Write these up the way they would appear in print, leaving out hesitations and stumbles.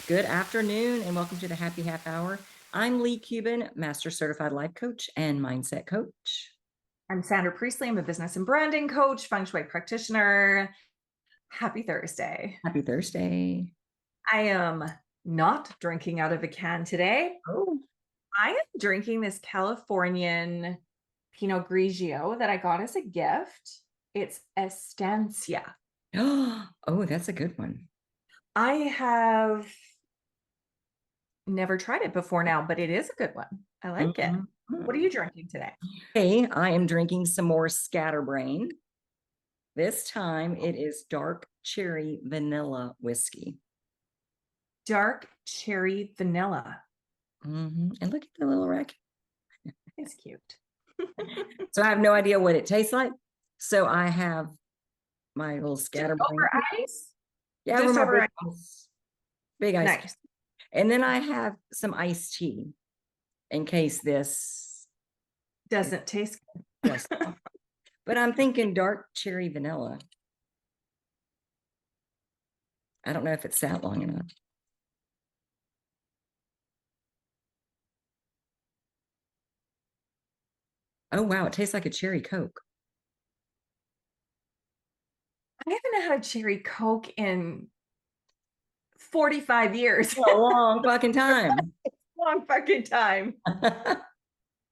Good afternoon and welcome to the Happy Half Hour. I'm Leigh Kubin, Master Certified Life Coach and Mindset Coach. I'm Sandra Priestley. I'm a business and branding coach, feng shui practitioner. Happy Thursday. Happy Thursday. I am not drinking out of a can today. Oh, I am drinking this Californian Pinot Grigio that I got as a gift. It's Estancia. oh, that's a good one. I have never tried it before now, but it is a good one. I like it. What are you drinking today? Hey, I am drinking some more Scatterbrain. This time it is dark cherry vanilla whiskey. Dark cherry vanilla. And look at the little rack. It's cute. So I have no idea what it tastes like. So I have my little Scatterbrain. Over ice? Yeah, Just over ice. Big ice. Nice. And then I have some iced tea in case this doesn't taste good. Yes. But I'm thinking dark cherry vanilla. I don't know if it's sat long enough. Oh, wow. It tastes like a cherry Coke. I haven't had a cherry Coke in 45 years. A long fucking time. Long fucking time.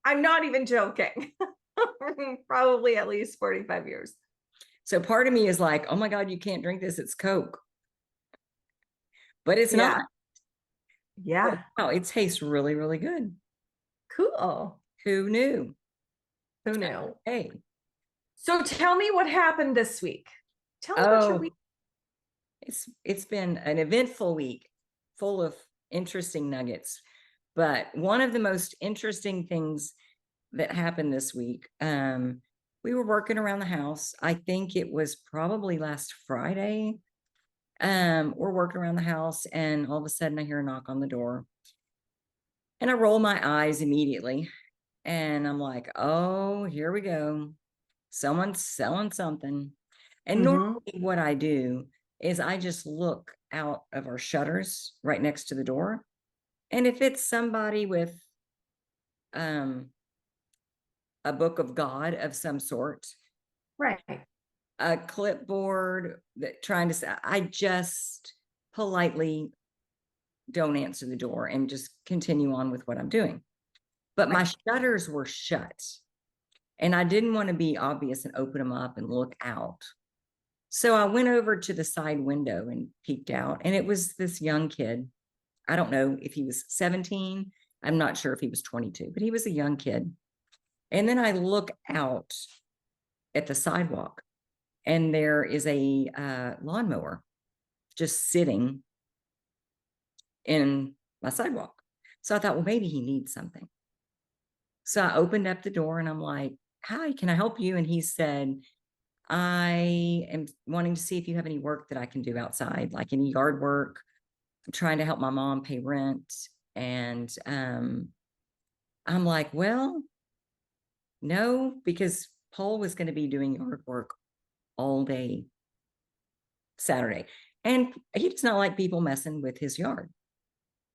I'm not even joking. Probably at least 45 years. So part of me is like, oh my God, you can't drink this. It's Coke. But it's not. Yeah. Oh, it tastes really, really good. Cool. Who knew? Who knew? Hey. So tell me what happened this week. Tell me what your week. It's been an eventful week full of interesting nuggets. But one of the most interesting things that happened this week, we were working around the house. I think it was probably last Friday. We're working around the house and all of a sudden I hear a knock on the door. And I roll my eyes immediately. And I'm like, oh, here we go. Someone's selling something. And normally what I do is I just look out of our shutters right next to the door. And if it's somebody with a book of God of some sort, right, a clipboard that trying to say, I just politely don't answer the door and just continue on with what I'm doing. But my shutters were shut and I didn't want to be obvious and open them up and look out. So I went over to the side window and peeked out, and it was this young kid. I don't know if he was 17. I'm not sure if he was 22, but he was a young kid. And then I look out at the sidewalk, and there is a lawnmower just sitting in my sidewalk. So I thought, well, maybe he needs something. So I opened up the door and I'm like, hi, can I help you? And he said, I am wanting to see if you have any work that I can do outside, like any yard work. I'm trying to help my mom pay rent. And I'm like, well, no, because Paul was going to be doing yard work all day Saturday. And he does not like people messing with his yard.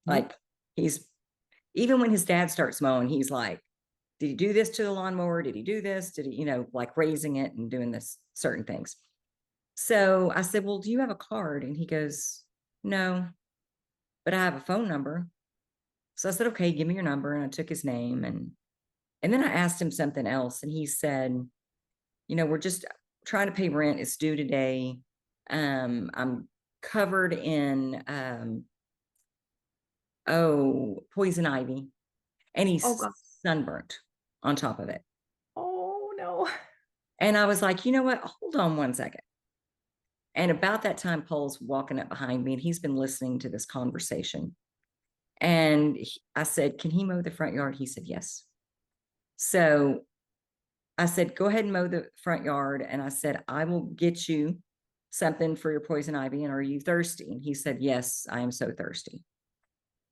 Like even when his dad starts mowing, he's like, did he do this to the lawnmower? Did he do this? Did he, like raising it and doing this certain things? So I said, well, do you have a card? And he goes, no, but I have a phone number. So I said, okay, give me your number. And I took his name. And then I asked him something else. And he said, we're just trying to pay rent. It's due today. I'm covered in, poison ivy. And he's sunburnt on top of it. Oh, no. And I was like, you know what? Hold on one second. And about that time, Paul's walking up behind me and he's been listening to this conversation. And I said, can he mow the front yard? He said, yes. So I said, go ahead and mow the front yard. And I said, I will get you something for your poison ivy. And are you thirsty? And he said, yes, I am so thirsty.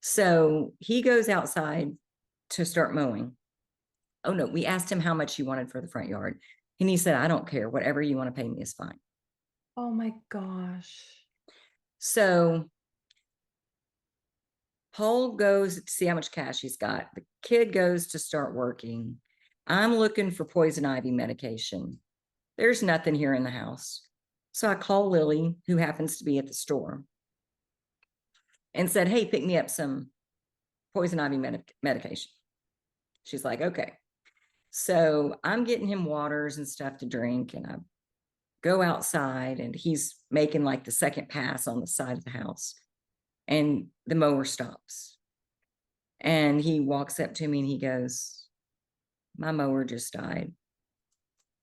So he goes outside to start mowing. Oh no, we asked him how much he wanted for the front yard. And he said, I don't care. Whatever you want to pay me is fine. Oh my gosh. So Paul goes to see how much cash he's got. The kid goes to start working. I'm looking for poison ivy medication. There's nothing here in the house. So I call Lily, who happens to be at the store, and said, hey, pick me up some poison ivy medication. She's like, okay. So I'm getting him waters and stuff to drink, and I go outside, and he's making like the second pass on the side of the house, and the mower stops. And he walks up to me and he goes, my mower just died.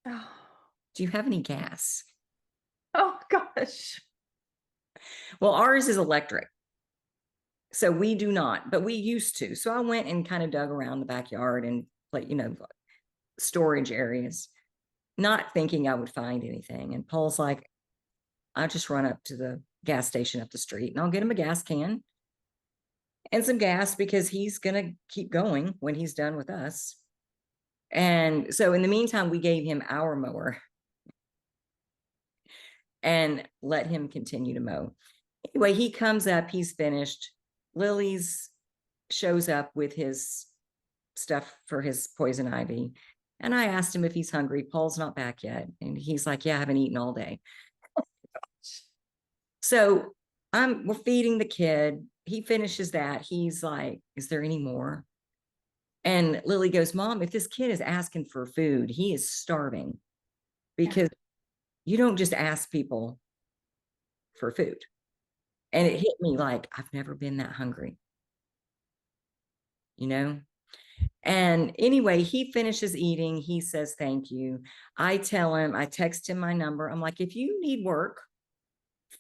Oh, Do you have any gas? oh gosh. Well, ours is electric. So we do not, but we used to. So I went and kind of dug around the backyard and like, storage areas, not thinking I would find anything. And Paul's like, I just run up to the gas station up the street and I'll get him a gas can and some gas because he's going to keep going when he's done with us. And so in the meantime, we gave him our mower and let him continue to mow. Anyway, he comes up, he's finished. Lily's shows up with his stuff for his poison ivy. And I asked him if he's hungry. Paul's not back yet. And he's like, yeah, I haven't eaten all day. So we're feeding the kid. He finishes that. He's like, is there any more? And Lily goes, Mom, if this kid is asking for food, he is starving because you don't just ask people for food. And it hit me like, I've never been that hungry, you know? And anyway, he finishes eating. He says, thank you. I tell him, I text him my number. I'm like, if you need work,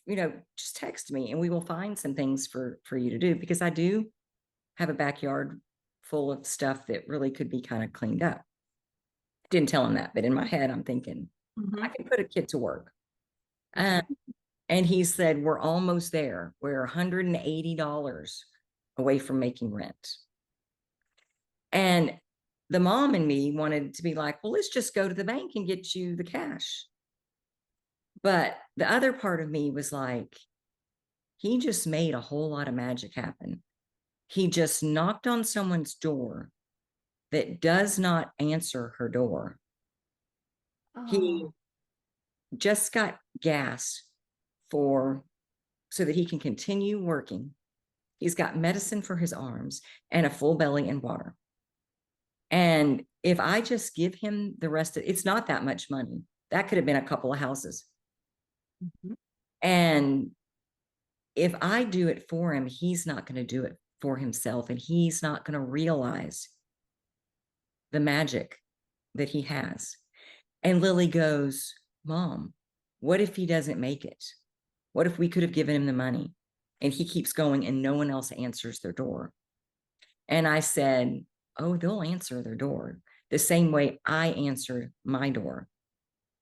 just text me and we will find some things for you to do, because I do have a backyard full of stuff that really could be kind of cleaned up. Didn't tell him that, but in my head, I'm thinking, I can put a kid to work. And he said, we're almost there. We're $180 away from making rent. And the mom and me wanted to be like, well, let's just go to the bank and get you the cash. But the other part of me was like, he just made a whole lot of magic happen. He just knocked on someone's door that does not answer her door. He Oh, just got gas so that he can continue working. He's got medicine for his arms and a full belly and water. And if I just give him the rest of it's not that much money. That could have been a couple of houses. And if I do it for him, he's not going to do it for himself. And he's not going to realize the magic that he has. And Lily goes, Mom, what if he doesn't make it? What if we could have given him the money and he keeps going and no one else answers their door? And I said, oh, they'll answer their door the same way I answered my door.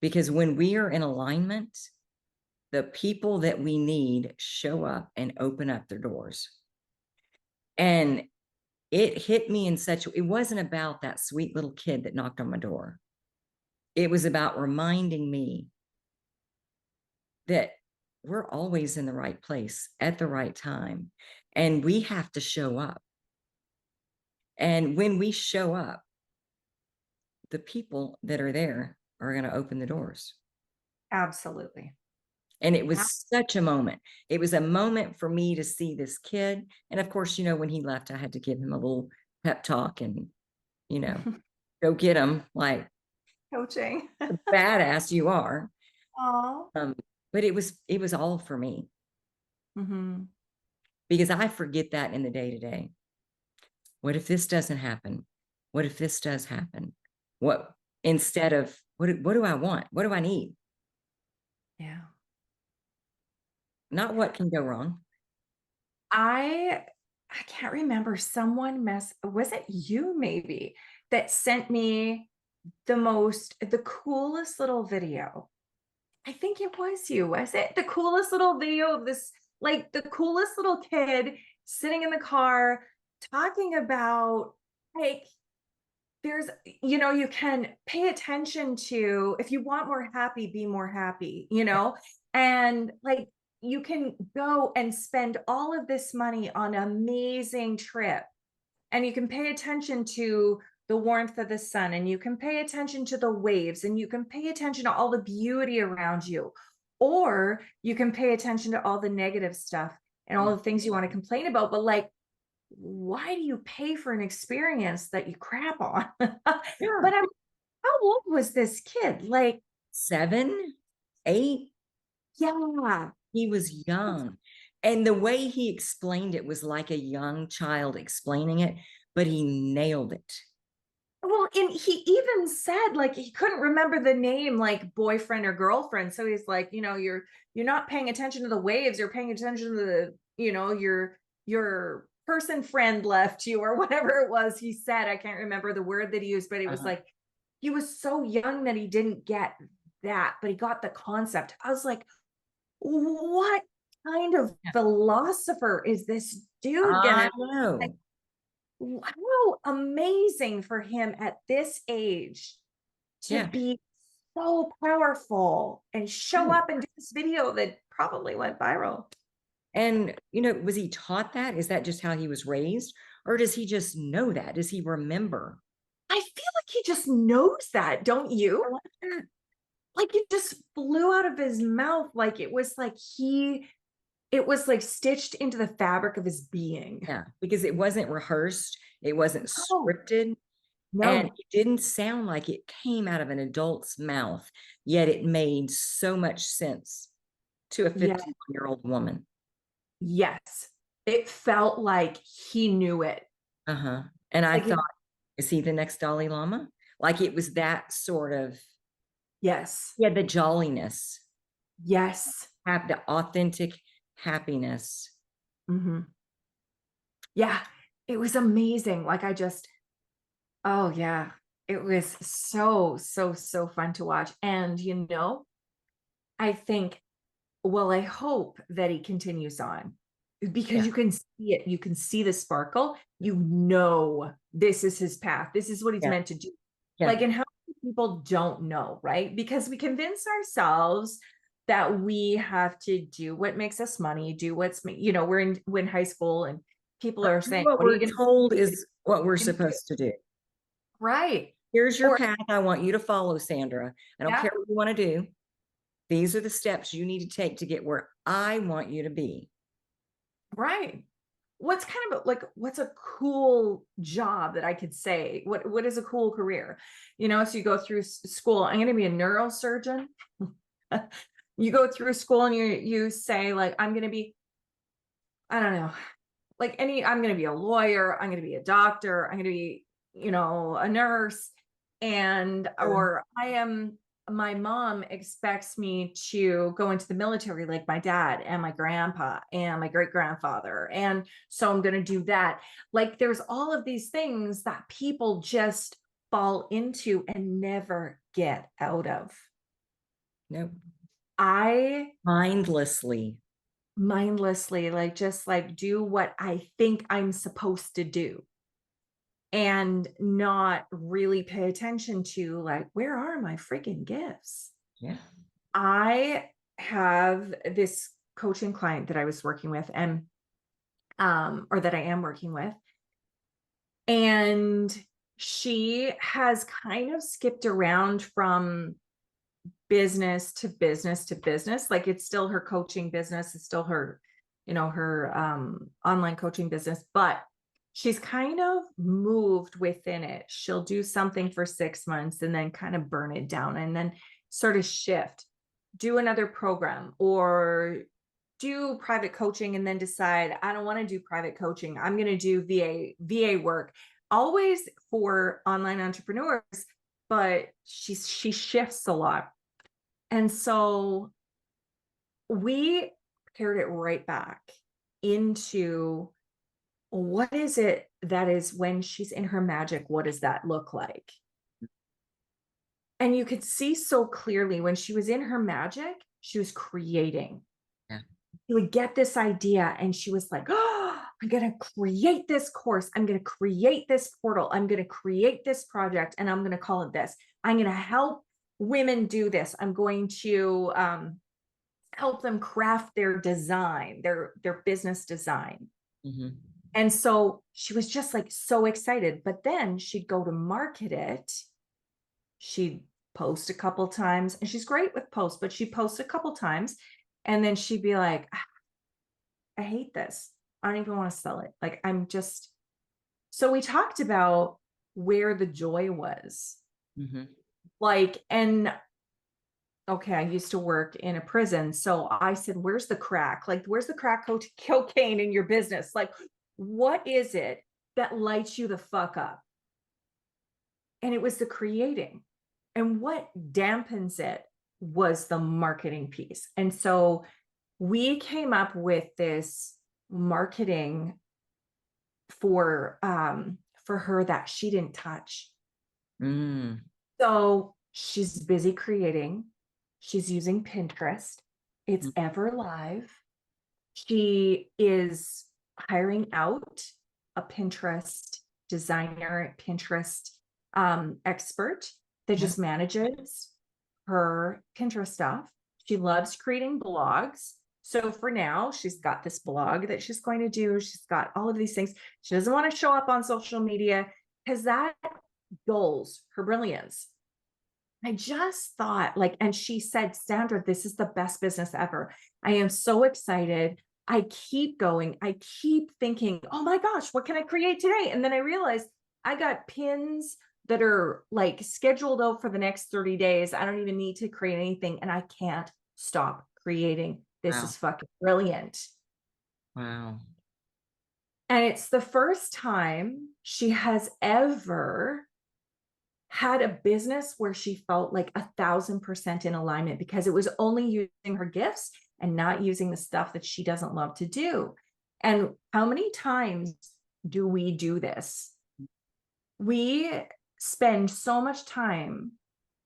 Because when we are in alignment, the people that we need show up and open up their doors. And it hit me in it wasn't about that sweet little kid that knocked on my door. It was about reminding me that we're always in the right place at the right time. And we have to show up. And when we show up, the people that are there are going to open the doors. absolutely. And it was such a moment. It was a moment for me to see this kid. And of course, when he left, I had to give him a little pep talk and, go get him like Coaching. the badass you are. Oh. But it was all for me, because I forget that in the day to day. What if this doesn't happen? What if this does happen? What instead of what do I want? What do I need? Yeah. Not what can go wrong. I can't remember, someone was it you maybe that sent me the coolest little video. I think it was you, was it? The coolest little video of this, like the coolest little kid sitting in the car talking about like you can pay attention to, if you want more happy, be more happy, and like you can go and spend all of this money on an amazing trip, and you can pay attention to the warmth of the sun, and you can pay attention to the waves, and you can pay attention to all the beauty around you, or you can pay attention to all the negative stuff and all Yeah. the things you want to complain about. But like, why do you pay for an experience that you crap on? But Yeah. how old was this kid? Like, 7, 8. yeah. He was young. And the way he explained it was like a young child explaining it, but he nailed it. Well, and he even said like he couldn't remember the name, like boyfriend or girlfriend. So he's like, you're not paying attention to the waves, you're paying attention to the, your person friend left you or whatever it was he said. I can't remember the word that he used, but it was Uh-huh. like he was so young that he didn't get that, but he got the concept. I was like, what kind of Yeah. philosopher is this dude I gonna? Like, know. how amazing for him at this age to Yeah. be so powerful and show Right. up and do this video that probably went viral. And, was he taught that? Is that just how he was raised? Or does he just know that? Does he remember? I feel like he just knows that, don't you? I like that. Like it just flew out of his mouth. Like it was like stitched into the fabric of his being. Yeah, because it wasn't rehearsed, it wasn't Oh, scripted, and no. it didn't sound like it came out of an adult's mouth, yet it made so much sense to a Yeah. 51-year-old woman. Yes. It felt like he knew it. Uh-huh. And I Like thought, is he the next Dalai Lama? Like it was that sort of, yes. yeah, the jolliness, Yes. have the authentic happiness. Hmm. Yeah. It was amazing. Like oh yeah. It was so, so, so fun to watch. And I think, well, I hope that he continues on because Yeah, you can see it. You can see the sparkle. This is his path. This is what he's yeah, meant to do. yeah, Like, and how many people don't know, right? Because we convince ourselves that we have to do what makes us money, do we're in high school and people are saying, what what are you we're going told to is what we're do? supposed to do. Right. Here's your Or, path I want you to follow, Sandra. I don't yeah, care what you want to do. These are the steps you need to take to get where I want you to be. right. What's a cool job that I could say? What is a cool career? So you go through school. I'm going to be a neurosurgeon. You go through school and you say like I'm going to be, I don't know, I'm going to be a lawyer, I'm going to be a doctor, I'm going to be, a nurse, and Sure. or my mom expects me to go into the military like my dad and my grandpa and my great grandfather, and so I'm going to do that. Like there's all of these things that people just fall into and never get out of. Nope. I Mindlessly. mindlessly just like do what I think I'm supposed to do and not really pay attention to like, where are my freaking gifts? Yeah. I have this coaching client that I was working with and or that I am working with, and she has kind of skipped around from business to business to business. Like it's still her coaching business, it's still her, her online coaching business, but she's kind of moved within it. She'll do something for 6 months and then kind of burn it down and then sort of shift, do another program or do private coaching and then decide I don't want to do private coaching. I'm going to do VA work, always for online entrepreneurs, but she shifts a lot. And so we paired it right back into what is it that is when she's in her magic, what does that look like? And you could see so clearly when she was in her magic, she was creating. Yeah. You would get this idea and she was like, oh, I'm going to create this course. I'm going to create this portal. I'm going to create this project and I'm going to call it this. I'm going to help women do this. I'm going to help them craft their design, their business design. Mhm. And so she was just like so excited. But then she'd go to market it. She'd post a couple times, and she's great with posts, but she'd post a couple times. And then she'd be like, "Ah, I hate this. I don't even want to sell it. Like, I'm just." So we talked about where the joy was. Mhm. Like, and okay, I used to work in a prison. So I said, where's the crack? Like, where's the crack cocaine in your business? Like, what is it that lights you the fuck up? And it was the creating. And what dampens it was the marketing piece. And so we came up with this marketing for her that she didn't touch. Mm. So she's busy creating. She's using Pinterest. It's Mm. ever live. She is hiring out a Pinterest designer, Pinterest expert that Yeah. just manages her Pinterest stuff. She loves creating blogs. So for now, she's got this blog that she's going to do. She's got all of these things. She doesn't want to show up on social media because that dulls her brilliance. I just thought, like, and she said, Sandra, this is the best business ever. I am so excited. I keep going. I keep thinking, oh my gosh, what can I create today? And then I realized I got pins that are like scheduled out for the next 30 days. I don't even need to create anything, and I can't stop creating. This Wow. is fucking brilliant. Wow. And it's the first time she has ever had a business where she felt like 1,000% in alignment, because it was only using her gifts and not using the stuff that she doesn't love to do. And how many times do we do this? We spend so much time,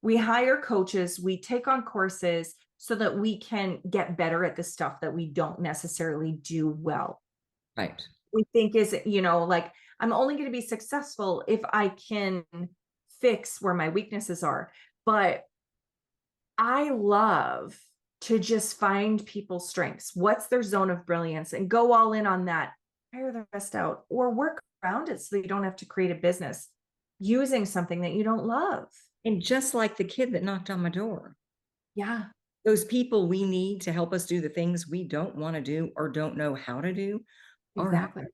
we hire coaches, we take on courses so that we can get better at the stuff that we don't necessarily do well. Right. We think is, like, I'm only going to be successful if I can fix where my weaknesses are. But I love to just find people's strengths. What's their zone of brilliance, and go all in on that, hire the rest out, or work around it so that you don't have to create a business using something that you don't love. And just like the kid that knocked on my door, Yeah, those people we need to help us do the things we don't want to do or don't know how to do are out exactly. there.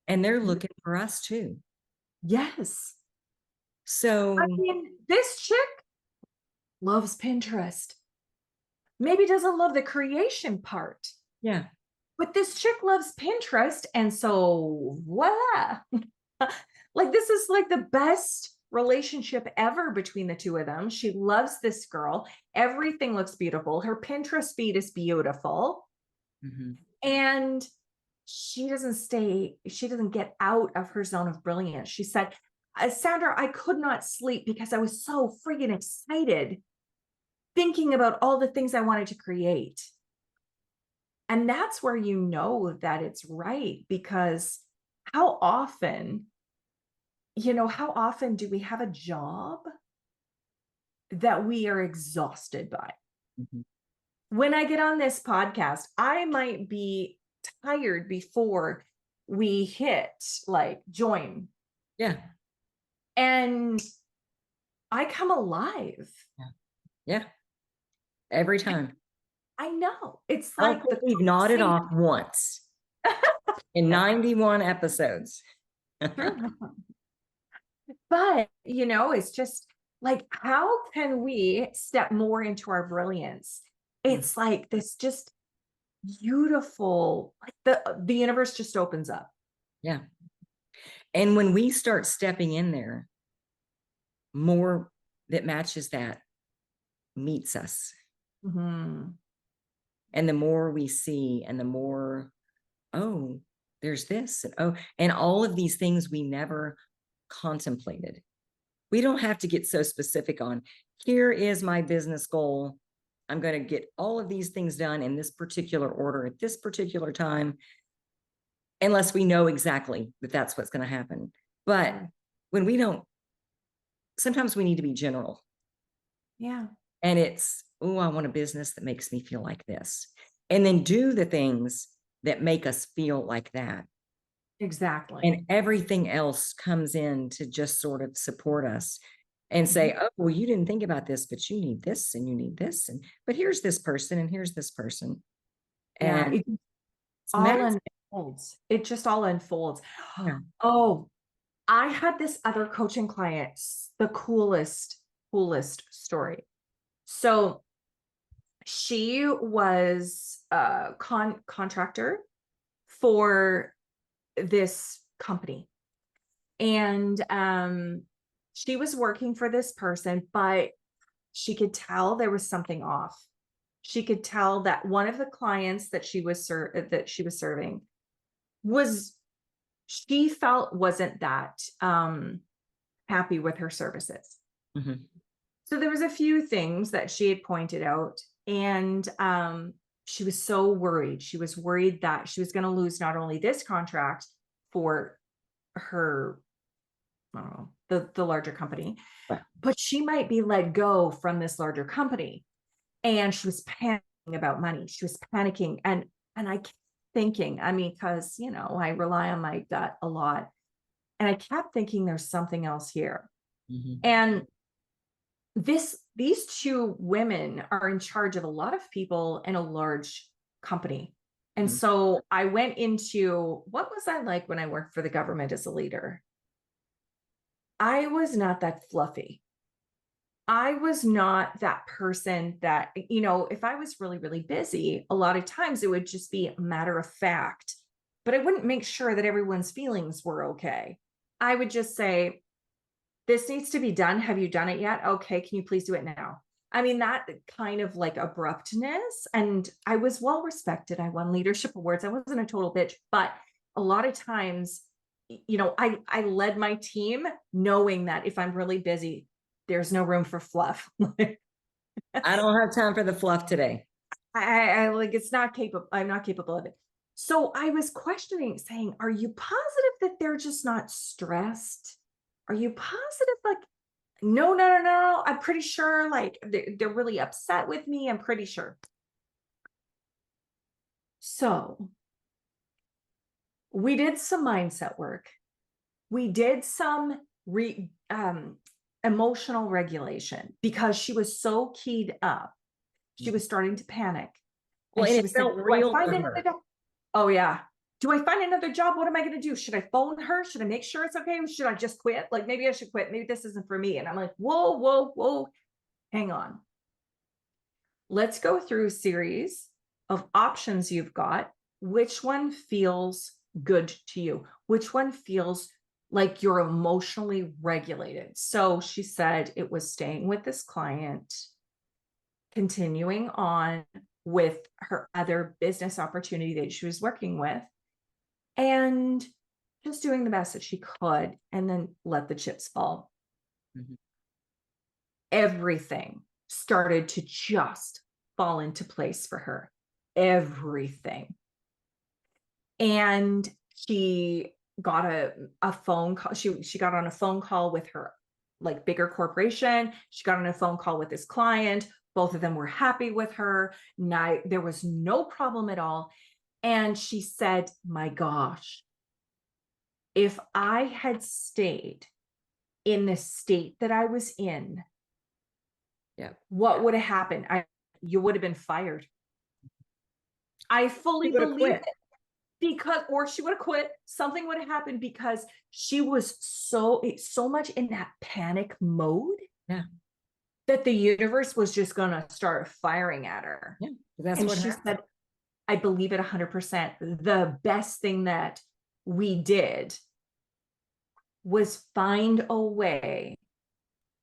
And they're looking for us too. Yes. I So, mean, this chick loves Pinterest. Maybe doesn't love the creation part, yeah. but this chick loves Pinterest. And so voila. Like, this is like the best relationship ever between the two of them. She loves this girl. Everything looks beautiful. Her Pinterest feed is beautiful. Mhm. And she doesn't get out of her zone of brilliance. She said, Sandra, I could not sleep because I was so friggin' excited thinking about all the things I wanted to create. And that's where you know that it's right, because how often, how often do we have a job that we are exhausted by? Mhm. When I get on this podcast, I might be tired before we hit like join, Yeah. and I come alive. Yeah. Yeah. Every time. I know. It's I don't like think the we've nodded conversation. off once in 91 episodes. True. But, it's just like, how can we step more into our brilliance? Mm. It's like this just beautiful, like the universe just opens up. Yeah. And when we start stepping in there, more that matches that meets us. Mhm. And the more we see, and the more, oh, there's this, and oh, and all of these things we never contemplated. We don't have to get so specific on, here is my business goal. I'm going to get all of these things done in this particular order at this particular time, unless we know exactly that that's what's going to happen. But Sure. when we don't, sometimes we need to be general. Yeah. And it's oh, I want a business that makes me feel like this. And then do the things that make us feel like that. Exactly. And everything else comes in to just sort of support us and Mhm. say, oh, well, you didn't think about this, but you need this and you need this. And but here's this person and here's this person. Yeah, And it it's all massive. unfolds. It just all unfolds. Yeah. Oh, I had this other coaching client, the coolest story. So she was a contractor for this company. And she was working for this person, but she could tell there was something off. She could tell that one of the clients that she was serving was, she felt, wasn't that happy with her services. Mhm. So there was a few things that she had pointed out, and she was so worried. She was worried that she was going to lose not only this contract for her, I don't know, the larger company, Right. but she might be let go from this larger company. And she was panicking about money. She was panicking. And I kept thinking, I mean, because I rely on my gut a lot. And I kept thinking there's something else here. Mhm. And these two women are in charge of a lot of people in a large company. And Mhm. so I went into, what was I like when I worked for the government as a leader? I was not that fluffy. I was not that person that, if I was really, really busy, a lot of times it would just be a matter of fact, but I wouldn't make sure that everyone's feelings were okay. I would just say, this needs to be done. Have you done it yet? Okay. Can you please do it now? I mean, that kind of like abruptness. And I was well respected. I won leadership awards. I wasn't a total bitch, but a lot of times, I led my team knowing that if I'm really busy, there's no room for fluff. I don't have time for the fluff today. I like, it's not capable. I'm not capable of it. So I was questioning, saying, are you positive that they're just not stressed? Are you positive? Like, no, no, no, no. I'm pretty sure like they're really upset with me. I'm pretty sure. So we did some mindset work. We did some emotional regulation because she was so keyed up. She was starting to panic. Well, And and she it was saying, felt do I real find to another her. job? Oh, yeah. Do I find another job? What am I going to do? Should I phone her? Should I make sure it's okay? Should I just quit? Like, maybe I should quit. Maybe this isn't for me. And I'm like, whoa, whoa, whoa. Hang on. Let's go through a series of options you've got. Which one feels good to you? Which one feels like you're emotionally regulated? So she said it was staying with this client, continuing on with her other business opportunity that she was working with, and just doing the best that she could, and then let the chips fall. Mhm. Everything started to just fall into place for her. Everything. And she got a phone call. She got on a phone call with her like bigger corporation. She got on a phone call with this client. Both of them were happy with her. There was no problem at all. And she said, my gosh, if I had stayed in the state that I was in, Yeah. what would have happened? You would have been fired. I She fully would have believe quit. it. Because, or she would have quit. Something would have happened because she was so much in that panic mode Yeah. that the universe was just going to start firing at her. Yeah. That's And what she happened. said, I believe it 100%. The best thing that we did was find a way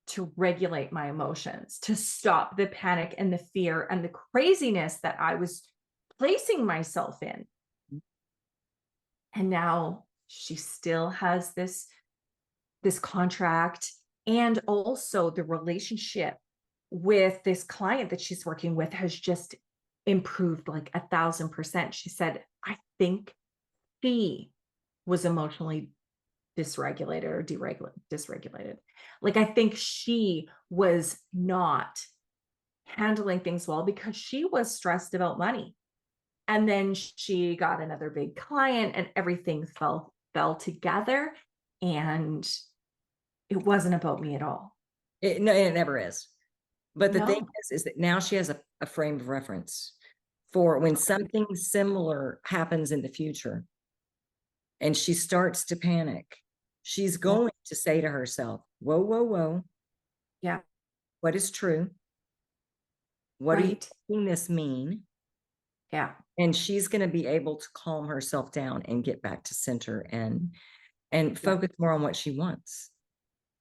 to regulate my emotions, to stop the panic and the fear and the craziness that I was placing myself in. And now she still has this contract, and also the relationship with this client that she's working with has just improved like 1,000%. She said, I think she was emotionally dysregulated or dysregulated. Like, I think she was not handling things well because she was stressed about money. And then she got another big client and everything fell together. And it wasn't about me at all. No, it never is. But the thing No. is that now she has a frame of reference for when something similar happens in the future and she starts to panic. She's Yeah. going to say to herself, whoa, whoa, whoa, Yeah. what is true? What are you Right. making this mean? Yeah. And she's going to be able to calm herself down and get back to center and Yeah. focus more on what she wants.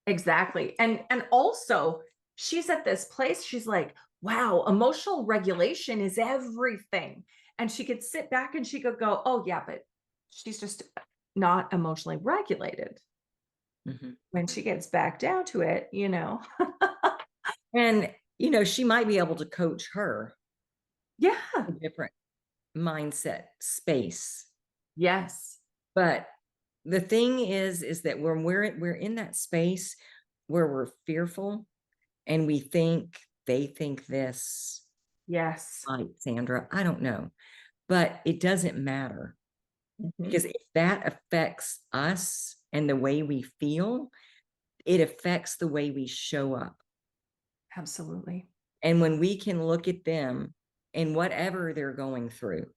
Exactly. And also she's at this place, she's like, wow, emotional regulation is everything. And she could sit back and she could go, oh yeah, but she's just not emotionally regulated. Mhm. When she gets back down to it, you know. And, she might be able to coach her Yeah. a different mindset space. Yes. But the thing is that when we're in that space where we're fearful and we think they think this, Yes. like Sandra, I don't know, but it doesn't matter Mhm. because if that affects us and the way we feel, it affects the way we show up. Absolutely. And when we can look at them and whatever they're going through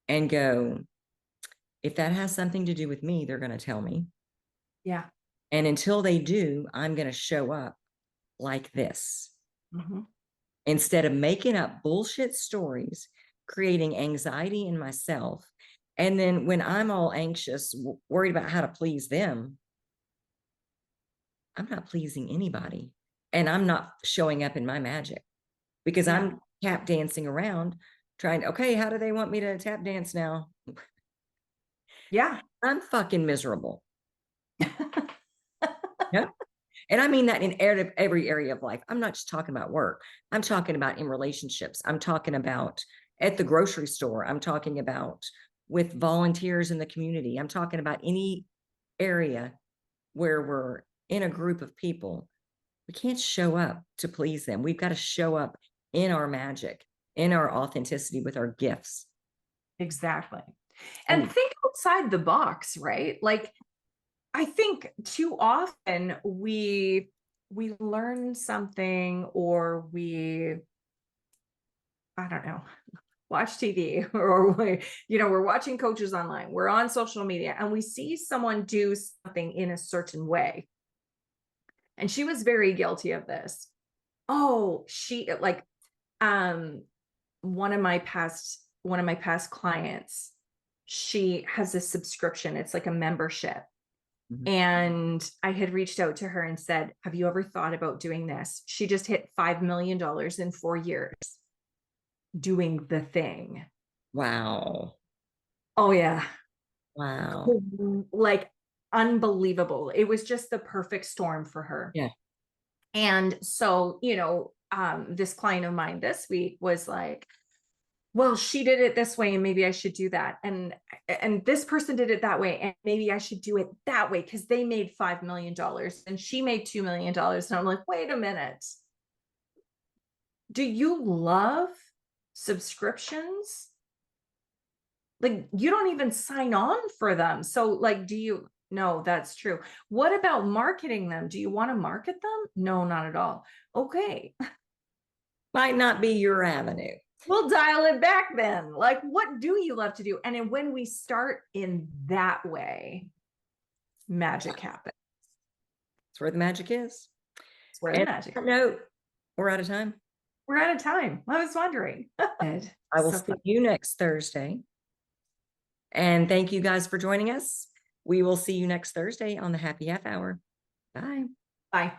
and go, if that has something to do with me, they're going to tell me. Yeah. And until they do, I'm going to show up like this Mhm. instead of making up bullshit stories, creating anxiety in myself. And then when I'm all anxious, worried about how to please them, I'm not pleasing anybody. And I'm not showing up in my magic because Yeah. I'm tap dancing around trying, okay, how do they want me to tap dance now? Yeah. I'm fucking miserable. Yeah. And I mean that in every area of life. I'm not just talking about work. I'm talking about in relationships. I'm talking about at the grocery store. I'm talking about with volunteers in the community. I'm talking about any area where we're in a group of people. We can't show up to please them. We've got to show up in our magic, in our authenticity with our gifts. Exactly. And And think outside the box, right? Like I think too often we learn something or we I don't know, watch TV or we're watching coaches online. We're on social media and we see someone do something in a certain way. And she was very guilty of this. Oh, she like um one of my past clients, she has a subscription. It's like a membership. Mhm. And I had reached out to her and said, have you ever thought about doing this? She just hit $5 million in 4 years doing the thing. Wow. Oh, yeah. Wow. Like unbelievable. It was just the perfect storm for her. Yeah. And so, this client of mine this week was like, well, she did it this way and maybe I should do that. And this person did it that way and maybe I should do it that way because they made $5 million and she made $2 million. And I'm like, wait a minute. Do you love subscriptions? Like you don't even sign on for them. So like, do you? No, that's true. What about marketing them? Do you want to market them? No, not at all. Okay. Might not be your avenue. We'll dial it back then. Like, what do you love to do? And then when we start in that way, magic happens. That's where the magic is. It's where the And magic. on that note, we're out of time. We're out of time. I was wondering. Good. I will So see fun. you next Thursday. And thank you guys for joining us. We will see you next Thursday on the Happy Half Hour. Bye. Bye.